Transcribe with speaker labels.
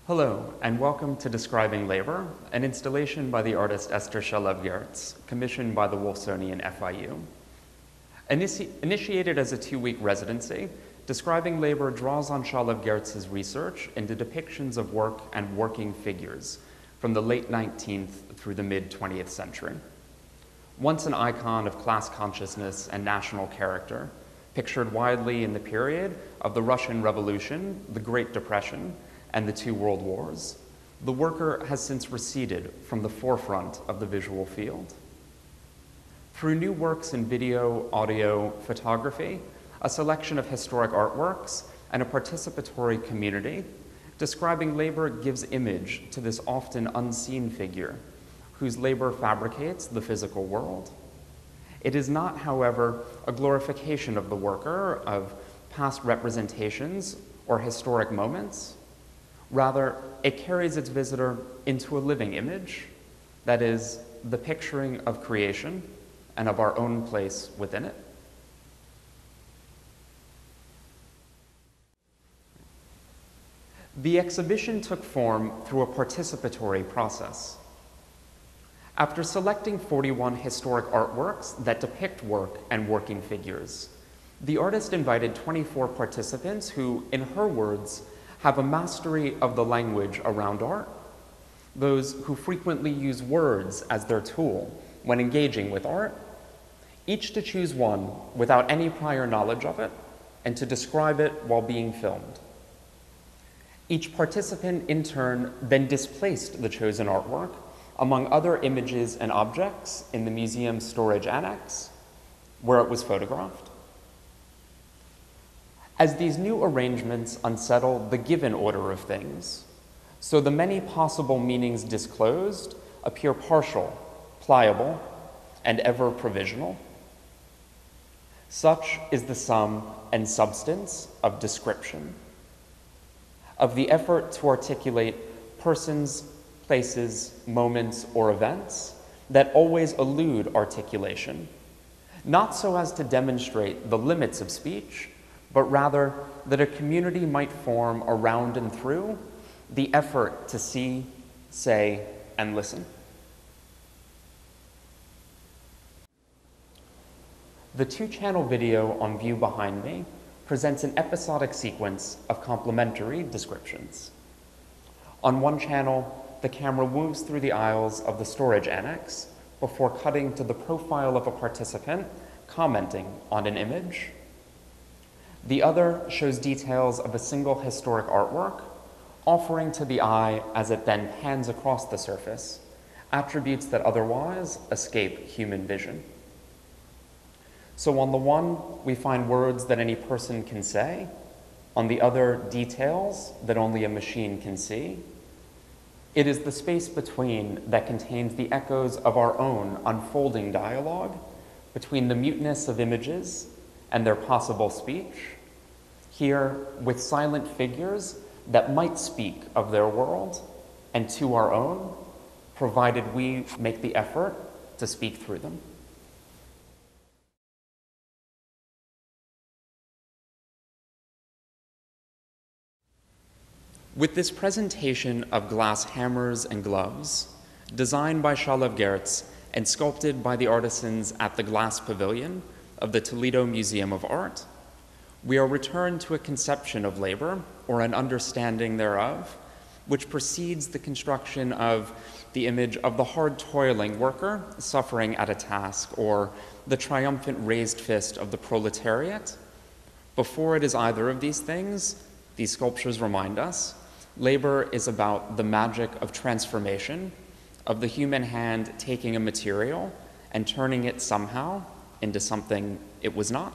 Speaker 1: Hello, and welcome to Describing Labor, an installation by the artist Esther Shalev-Gerz, commissioned by the Wolfsonian FIU. Initiated as a 2-week residency, Describing Labor draws on Shalev-Gerz's research into depictions of work and working figures from the late 19th through the mid-20th century. Once an icon of class consciousness and national character, pictured widely in the period of the Russian Revolution, the Great Depression, and the 2 World Wars, the worker has since receded from the forefront of the visual field. Through new works in video, audio, photography, a selection of historic artworks, and a participatory community, Describing Labor gives image to this often unseen figure, whose labor fabricates the physical world. It is not, however, a glorification of the worker, of past representations or historic moments. Rather, it carries its visitor into a living image, that is, the picturing of creation and of our own place within it. The exhibition took form through a participatory process. After selecting 41 historic artworks that depict work and working figures, the artist invited 24 participants who, in her words, have a mastery of the language around art, those who frequently use words as their tool when engaging with art, each to choose one without any prior knowledge of it and to describe it while being filmed. Each participant, in turn, then displaced the chosen artwork among other images and objects in the museum's storage annex, where it was photographed. As these new arrangements unsettle the given order of things, so the many possible meanings disclosed appear partial, pliable, and ever provisional. Such is the sum and substance of description, of the effort to articulate persons, places, moments, or events that always elude articulation, not so as to demonstrate the limits of speech, but rather that a community might form around and through the effort to see, say, and listen. The 2-channel video on view behind me presents an episodic sequence of complementary descriptions. On one channel, the camera moves through the aisles of the storage annex before cutting to the profile of a participant commenting on an image. The other shows details of a single historic artwork, offering to the eye, as it then pans across the surface, attributes that otherwise escape human vision. So on the one, we find words that any person can say, on the other, details that only a machine can see. It is the space between that contains the echoes of our own unfolding dialogue between the muteness of images and their possible speech, here with silent figures that might speak of their world and to our own, provided we make the effort to speak through them. With this presentation of glass hammers and gloves, designed by Shalev-Gerz and sculpted by the artisans at the Glass Pavilion of the Toledo Museum of Art, we are returned to a conception of labor, or an understanding thereof, which precedes the construction of the image of the hard toiling worker suffering at a task, or the triumphant raised fist of the proletariat. Before it is either of these things, these sculptures remind us, labor is about the magic of transformation, of the human hand taking a material and turning it somehow into something it was not.